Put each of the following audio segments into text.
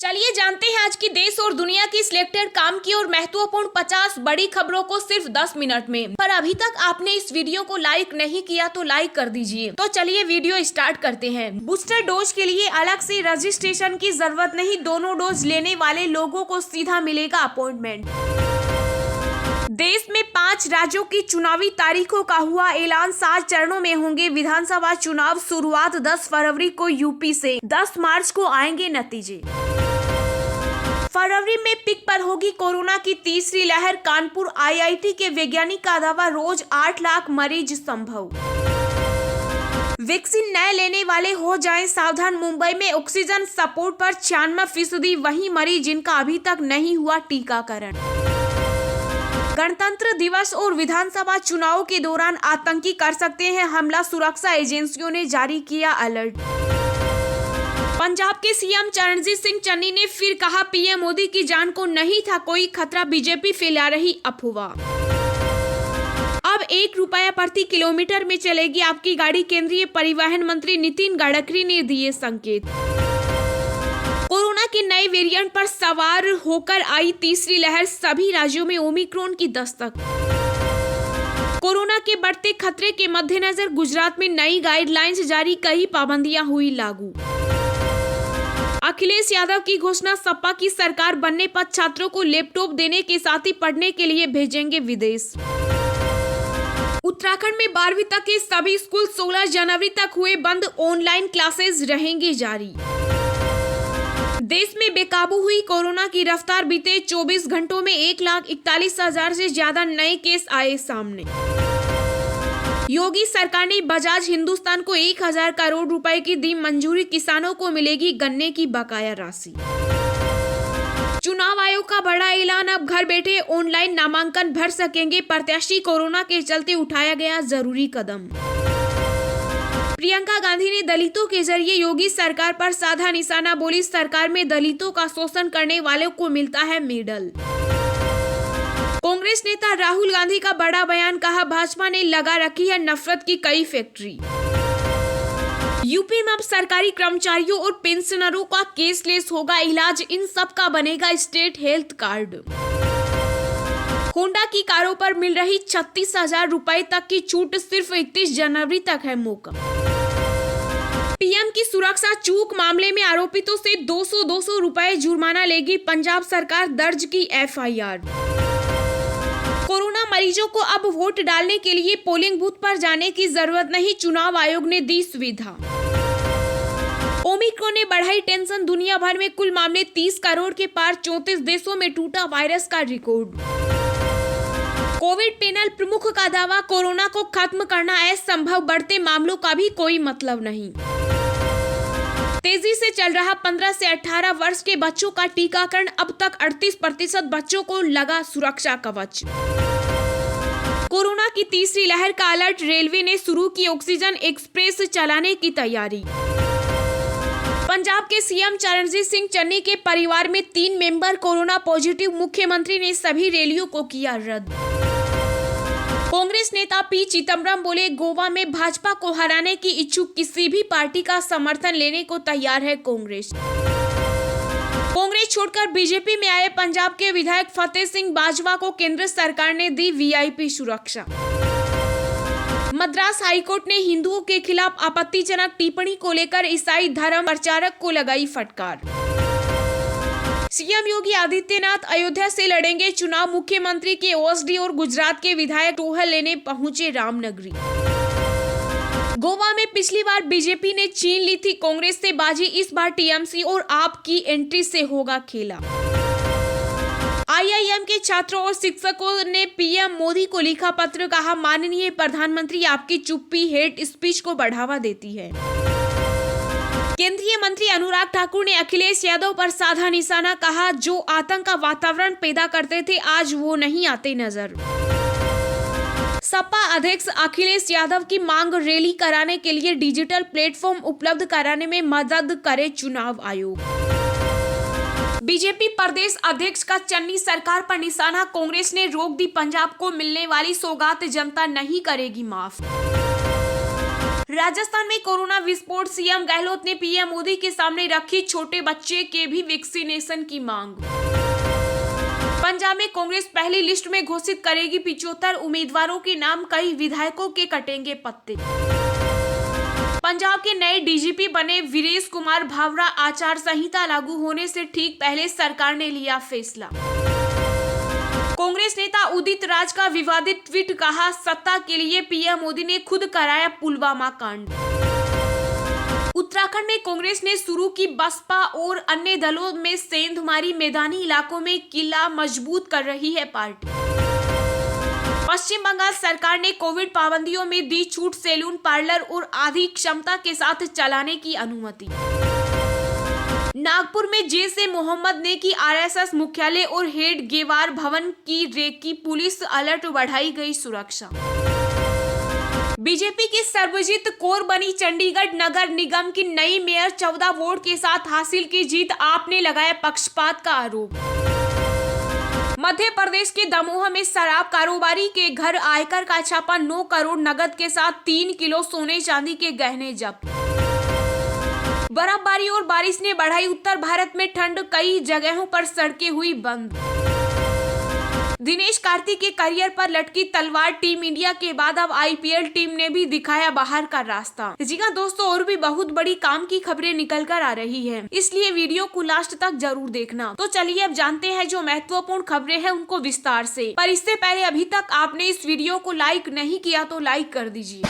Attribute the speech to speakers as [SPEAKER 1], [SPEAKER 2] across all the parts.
[SPEAKER 1] चलिए जानते हैं आज की देश और दुनिया की सिलेक्टेड काम की और महत्वपूर्ण 50 बड़ी खबरों को सिर्फ 10 मिनट में। पर अभी तक आपने इस वीडियो को लाइक नहीं किया तो लाइक कर दीजिए। तो चलिए वीडियो स्टार्ट करते हैं। बूस्टर डोज के लिए अलग से रजिस्ट्रेशन की जरूरत नहीं, दोनों डोज लेने वाले लोगों को सीधा मिलेगा अपॉइंटमेंट। देश में 5 राज्यों की चुनावी तारीखों का हुआ ऐलान, 7 चरणों में होंगे विधानसभा चुनाव। शुरुआत 10 फरवरी को यूपी से, 10 मार्च को आएंगे नतीजे। फरवरी में पिक पर होगी कोरोना की तीसरी लहर, कानपुर आईआईटी के वैज्ञानिक का दावा, रोज 8 लाख मरीज संभव। वैक्सीन नए लेने वाले हो जाएं सावधान, मुंबई में ऑक्सीजन सपोर्ट पर 96%, वही मरीज जिनका अभी तक नहीं हुआ टीकाकरण। गणतंत्र दिवस और विधानसभा चुनाव के दौरान आतंकी कर सकते हैं हमला, सुरक्षा एजेंसियों ने जारी किया अलर्ट। पंजाब के सीएम चरणजीत सिंह चन्नी ने फिर कहा, पीएम मोदी की जान को नहीं था कोई खतरा, बीजेपी फैला रही अफवाह। अब 1 रुपया प्रति किलोमीटर में चलेगी आपकी गाड़ी, केंद्रीय परिवहन मंत्री नितिन गडकरी ने दिए संकेत। कोरोना के नए वेरिएंट पर सवार होकर आई तीसरी लहर, सभी राज्यों में ओमिक्रॉन की दस्तक। कोरोना के बढ़ते खतरे के मद्देनजर गुजरात में नई गाइडलाइंस जारी, कई पाबंदियां हुई लागू। अखिलेश यादव की घोषणा, सपा की सरकार बनने पर छात्रों को लैपटॉप देने के साथ ही पढ़ने के लिए भेजेंगे विदेश। उत्तराखंड में 12वीं तक के सभी स्कूल 16 जनवरी तक हुए बंद, ऑनलाइन क्लासेस रहेंगी जारी। देश में बेकाबू हुई कोरोना की रफ्तार, बीते 24 घंटों में 1,41,000 से ज्यादा नए केस आए सामने। योगी सरकार ने बजाज हिंदुस्तान को 1,000 करोड़ रुपए की दी मंजूरी, किसानों को मिलेगी गन्ने की बकाया राशि। चुनाव आयोग का बड़ा ऐलान, अब घर बैठे ऑनलाइन नामांकन भर सकेंगे प्रत्याशी, कोरोना के चलते उठाया गया जरूरी कदम। प्रियंका गांधी ने दलितों के जरिए योगी सरकार पर साधा निशाना, बोली सरकार में दलितों का शोषण करने वालों को मिलता है मेडल। कांग्रेस नेता राहुल गांधी का बड़ा बयान, कहा भाजपा ने लगा रखी है नफरत की कई फैक्ट्री। यूपी में अब सरकारी कर्मचारियों और पेंशनरों का केसलेस होगा इलाज, इन सब का बनेगा स्टेट हेल्थ कार्ड। होंडा की कारों पर मिल रही 36,000 रुपए तक की छूट, सिर्फ 31 जनवरी तक है मौका। पीएम की सुरक्षा चूक मामले में आरोपितों से 200 रुपए जुर्माना लेगी पंजाब सरकार, दर्ज की एफआईआर। कोरोना मरीजों को अब वोट डालने के लिए पोलिंग बूथ पर जाने की जरूरत नहीं, चुनाव आयोग ने दी सुविधा। ओमिक्रॉन ने बढ़ाई टेंशन, दुनिया भर में कुल मामले 30 करोड़ के पार, 34 देशों में टूटा वायरस का रिकॉर्ड। कोविड पैनल प्रमुख का दावा, कोरोना को खत्म करना असंभव, बढ़ते मामलों का भी कोई मतलब नहीं। तेजी से चल रहा 15 से 18 वर्ष के बच्चों का टीकाकरण, अब तक 38% बच्चों को लगा सुरक्षा कवच। कोरोना की तीसरी लहर का अलर्ट, रेलवे ने शुरू की ऑक्सीजन एक्सप्रेस चलाने की तैयारी। पंजाब के सीएम चरणजीत सिंह चन्नी के परिवार में 3 मेंबर कोरोना पॉजिटिव, मुख्यमंत्री ने सभी रैलियों को किया रद्द। कांग्रेस नेता पी चिदंबरम बोले, गोवा में भाजपा को हराने की इच्छुक किसी भी पार्टी का समर्थन लेने को तैयार है कांग्रेस। कांग्रेस छोड़कर बीजेपी में आए पंजाब के विधायक फतेह सिंह बाजवा को केंद्र सरकार ने दी वीआईपी सुरक्षा। मद्रास हाईकोर्ट ने हिंदुओं के खिलाफ आपत्तिजनक टिप्पणी को लेकर ईसाई धर्म प्रचारक को लगाई फटकार। सीएम योगी आदित्यनाथ अयोध्या से लड़ेंगे चुनाव, मुख्यमंत्री के ओएसडी और गुजरात के विधायक टोहल लेने पहुंचे रामनगरी। गोवा में पिछली बार बीजेपी ने छीन ली थी कांग्रेस से बाजी, इस बार टीएमसी और आप की एंट्री से होगा खेला। आईआईएम के छात्रों और शिक्षकों ने पीएम मोदी को लिखा पत्र, कहा माननीय प्रधानमंत्री आपकी चुप्पी हेट स्पीच को बढ़ावा देती है। केंद्रीय मंत्री अनुराग ठाकुर ने अखिलेश यादव पर साधा निशाना, कहा जो आतंक का वातावरण पैदा करते थे आज वो नहीं आते नजर। सपा अध्यक्ष अखिलेश यादव की मांग, रैली कराने के लिए डिजिटल प्लेटफॉर्म उपलब्ध कराने में मदद करे चुनाव आयोग। बीजेपी प्रदेश अध्यक्ष का चन्नी सरकार पर निशाना, कांग्रेस ने रोक दी, पंजाब को मिलने वाली सौगात जनता नहीं करेगी माफ। राजस्थान में कोरोना विस्फोट, सीएम गहलोत ने पीएम मोदी के सामने रखी छोटे बच्चे के भी वैक्सीनेशन की मांग। पंजाब में कांग्रेस पहली लिस्ट में घोषित करेगी 75 उम्मीदवारों के नाम, कई विधायकों के कटेंगे पत्ते। पंजाब के नए डीजीपी बने वीरेश कुमार भावरा, आचार संहिता लागू होने से ठीक पहले सरकार ने लिया फैसला। कांग्रेस नेता उदित राज का विवादित ट्वीट, कहा सत्ता के लिए पीएम मोदी ने खुद कराया पुलवामा कांड। उत्तराखंड में कांग्रेस ने शुरू की बसपा और अन्य दलों में सेंधमारी मैदानी इलाकों में किला मजबूत कर रही है पार्टी। पश्चिम बंगाल सरकार ने कोविड पाबंदियों में दी छूट, सैलून, पार्लर और आधी क्षमता के साथ चलाने की अनुमति। नागपुर में जैश-ए मोहम्मद ने की आरएसएस मुख्यालय और हेड गेवार भवन की रेकी, पुलिस अलर्ट, बढ़ाई गई सुरक्षा। बीजेपी की सर्वजीत कौर बनी चंडीगढ़ नगर निगम की नई मेयर, 14 वोट के साथ हासिल की जीत, आपने लगाया पक्षपात का आरोप। मध्य प्रदेश के दमोह में शराब कारोबारी के घर आयकर का छापा, 9 करोड़ नगद के साथ 3 किलो सोने चांदी के गहने जब्त। बर्फबारी और बारिश ने बढ़ाई उत्तर भारत में ठंड, कई जगहों पर सड़कें हुई बंद। दिनेश कार्तिक के करियर पर लटकी तलवार, टीम इंडिया के बाद अब आईपीएल टीम ने भी दिखाया बाहर का रास्ता। जी हाँ दोस्तों, और भी बहुत बड़ी काम की खबरें निकल कर आ रही हैं, इसलिए वीडियो को लास्ट तक जरूर देखना। तो चलिए अब जानते हैं जो महत्वपूर्ण खबरें हैं उनको विस्तार से। पर इससे पहले अभी तक आपने इस वीडियो को लाइक नहीं किया तो लाइक कर दीजिए।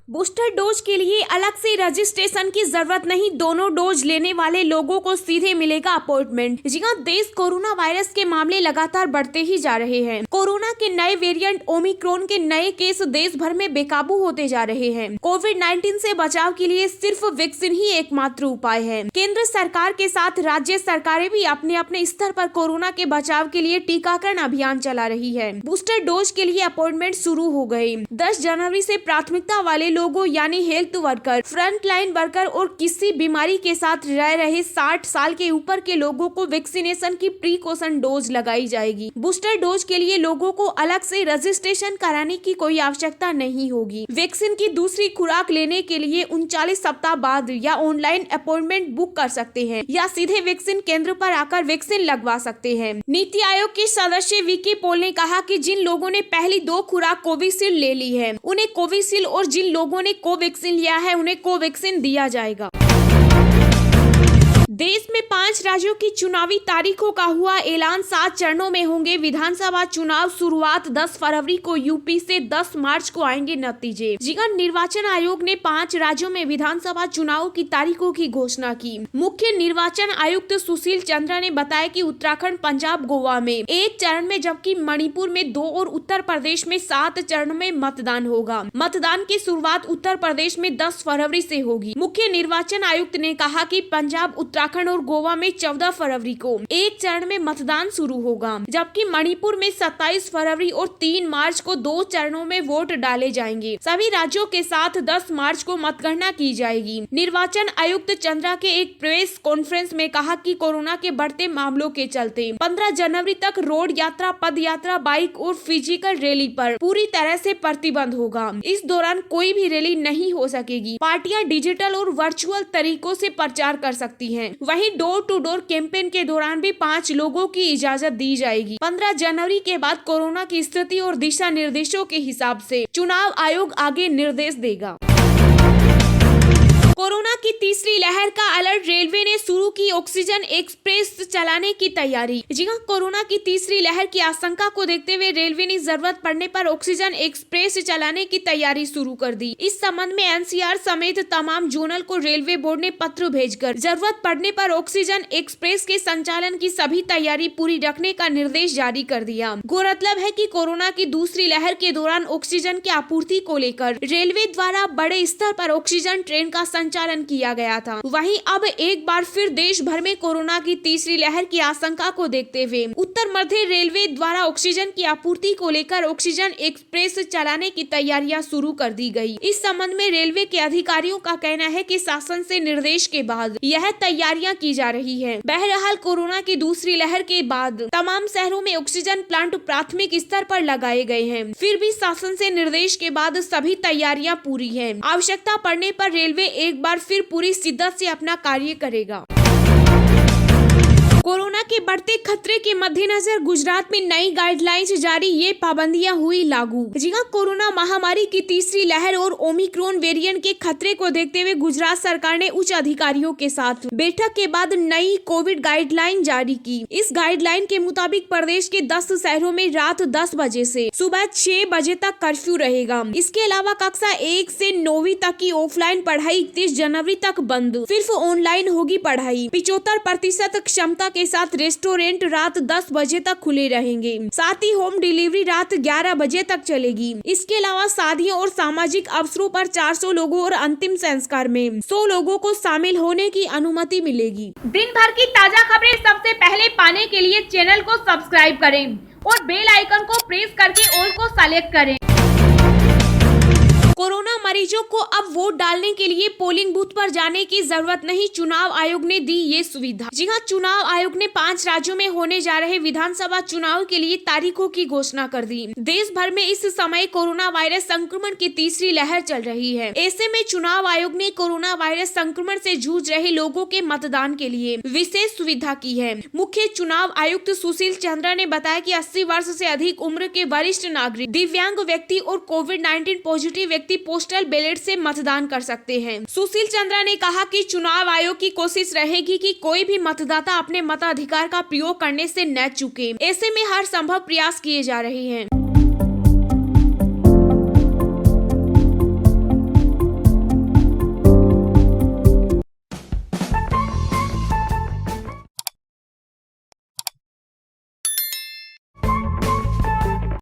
[SPEAKER 1] बूस्टर डोज के लिए अलग से रजिस्ट्रेशन की जरूरत नहीं, दोनों डोज लेने वाले लोगों को सीधे मिलेगा अपॉइंटमेंट। जी हाँ, देश कोरोना वायरस के मामले लगातार बढ़ते ही जा रहे हैं। कोरोना के नए वेरिएंट ओमिक्रॉन के नए केस देश भर में बेकाबू होते जा रहे हैं। कोविड-19 से बचाव के लिए सिर्फ वैक्सीन ही एकमात्र उपाय है। केंद्र सरकार के साथ राज्य सरकारें भी अपने अपने स्तर पर कोरोना के बचाव के लिए टीकाकरण अभियान चला रही है। बूस्टर डोज के लिए अपॉइंटमेंट शुरू हो गयी। 10 जनवरी से प्राथमिकता वाले लोगों यानी health worker, front line worker और किसी बीमारी के साथ रह रहे 60 साल के ऊपर के लोगों को वैक्सीनेशन की प्रीकॉशन डोज लगाई जाएगी। बूस्टर डोज के लिए लोगों को अलग से रजिस्ट्रेशन कराने की कोई आवश्यकता नहीं होगी। वैक्सीन की दूसरी खुराक लेने के लिए 39 सप्ताह बाद या ऑनलाइन अपॉइंटमेंट बुक कर सकते हैं या सीधे वैक्सीन केंद्र पर आकर वैक्सीन लगवा सकते हैं। नीति आयोग की सदस्य विकी पॉल ने कहा कि जिन लोगों ने पहली 2 खुराक कोविशील्ड ले ली है उन्हें कोविशील्ड, और जिन लोगों ने कोवैक्सीन लिया है उन्हें कोवैक्सीन दिया जाएगा। देश में 5 राज्यों की चुनावी तारीखों का हुआ ऐलान, 7 चरणों में होंगे विधानसभा चुनाव। शुरुआत 10 फरवरी को, यूपी से 10 मार्च को आएंगे नतीजे। जिगन निर्वाचन आयोग ने 5 राज्यों में विधानसभा चुनाव की तारीखों की घोषणा की। मुख्य निर्वाचन आयुक्त सुशील चंद्र ने बताया कि उत्तराखंड, पंजाब, गोवा में 1 चरण में, जबकि मणिपुर में 2 और उत्तर प्रदेश में 7 चरण में मतदान होगा। मतदान की शुरुआत उत्तर प्रदेश में 10 फरवरी से होगी। मुख्य निर्वाचन आयुक्त ने कहा कि पंजाब, उत्तराखंड और गोवा में 14 फरवरी को 1 चरण में मतदान शुरू होगा, जबकि मणिपुर में 27 फरवरी और 3 मार्च को 2 चरणों में वोट डाले जाएंगे। सभी राज्यों के साथ 10 मार्च को मतगणना की जाएगी। निर्वाचन आयुक्त चंद्रा के एक प्रेस कॉन्फ्रेंस में कहा कि कोरोना के बढ़ते मामलों के चलते 15 जनवरी तक रोड यात्रा, पद यात्रा, बाइक और फिजिकल रैली पर पूरी तरह से प्रतिबंध होगा। इस दौरान कोई भी रैली नहीं हो सकेगी। पार्टियां डिजिटल और वर्चुअल तरीकों से प्रचार कर सकती हैं। वहीं डोर टू डोर कैंपेन के दौरान भी 5 लोगों की इजाजत दी जाएगी। 15 जनवरी के बाद कोरोना की स्थिति और दिशा निर्देशों के हिसाब से चुनाव आयोग आगे निर्देश देगा। कोरोना की तीसरी लहर का अलर्ट, रेलवे ने शुरू की ऑक्सीजन एक्सप्रेस चलाने की तैयारी। जी हां, कोरोना की तीसरी लहर की आशंका को देखते हुए रेलवे ने जरूरत पड़ने पर ऑक्सीजन एक्सप्रेस चलाने की तैयारी शुरू कर दी। इस संबंध में एनसीआर समेत तमाम जोनल को रेलवे बोर्ड ने पत्र भेजकर जरूरत पड़ने पर ऑक्सीजन एक्सप्रेस के संचालन की सभी तैयारी पूरी रखने का निर्देश जारी कर दिया। गौरतलब है कि कोरोना की दूसरी लहर के दौरान ऑक्सीजन की आपूर्ति को लेकर रेलवे द्वारा बड़े स्तर पर ऑक्सीजन ट्रेन का संचालन किया गया था। वहीं अब एक बार फिर देश भर में कोरोना की तीसरी लहर की आशंका को देखते हुए उत्तर मध्य रेलवे द्वारा ऑक्सीजन की आपूर्ति को लेकर ऑक्सीजन एक्सप्रेस चलाने की तैयारियां शुरू कर दी गई। इस संबंध में रेलवे के अधिकारियों का कहना है कि शासन से निर्देश के बाद यह तैयारियां की जा रही है। बहरहाल कोरोना की दूसरी लहर के बाद तमाम शहरों में ऑक्सीजन प्लांट प्राथमिक स्तर पर लगाए गए हैं। फिर भी शासन से निर्देश के बाद सभी तैयारियां पूरी हैं। आवश्यकता पड़ने पर रेलवे एक बार फिर पूरी शिद्दत से अपना कार्य करेगा। कोरोना के बढ़ते खतरे के मद्देनजर गुजरात में नई गाइडलाइंस जारी, ये पाबंदियां हुई लागू। जी हां, कोरोना महामारी की तीसरी लहर और ओमिक्रॉन वेरिएंट के खतरे को देखते हुए गुजरात सरकार ने उच्च अधिकारियों के साथ बैठक के बाद नई कोविड गाइडलाइन जारी की। इस गाइडलाइन के मुताबिक प्रदेश के 10 शहरों में रात 10 बजे से सुबह 6 बजे तक कर्फ्यू रहेगा। इसके अलावा कक्षा 1 से 9वीं तक की ऑफलाइन पढ़ाई 31 जनवरी तक बंद, सिर्फ ऑनलाइन होगी पढ़ाई। 75% क्षमता के साथ रेस्टोरेंट रात 10 बजे तक खुले रहेंगे। साथ ही होम डिलीवरी रात 11 बजे तक चलेगी। इसके अलावा शादियों और सामाजिक अवसरों पर 400 लोगों और अंतिम संस्कार में 100 लोगों को शामिल होने की अनुमति मिलेगी। दिन भर की ताजा खबरें सबसे पहले पाने के लिए चैनल को सब्सक्राइब करें और बेल आइकन को प्रेस करके ऑल को सेलेक्ट करें। कोरोना मरीजों को अब वोट डालने के लिए पोलिंग बूथ पर जाने की जरूरत नहीं, चुनाव आयोग ने दी ये सुविधा। जी हां, चुनाव आयोग ने 5 राज्यों में होने जा रहे विधानसभा चुनाव के लिए तारीखों की घोषणा कर दी। देश भर में इस समय कोरोना वायरस संक्रमण की तीसरी लहर चल रही है। ऐसे में चुनाव आयोग ने कोरोना वायरस संक्रमण से जूझ रहे लोगों के मतदान के लिए विशेष सुविधा की है। मुख्य चुनाव आयुक्त सुशील चंद्रा ने बताया कि 80 वर्ष से अधिक उम्र के वरिष्ठ नागरिक, दिव्यांग व्यक्ति और कोविड-19 पॉजिटिव व्यक्ति पोस्टल बैलेट से मतदान कर सकते हैं। सुशील चंद्रा ने कहा कि चुनाव आयोग की कोशिश रहेगी कि कोई भी मतदाता अपने मताधिकार का प्रयोग करने से न चूके। ऐसे में हर संभव प्रयास किए जा रहे हैं।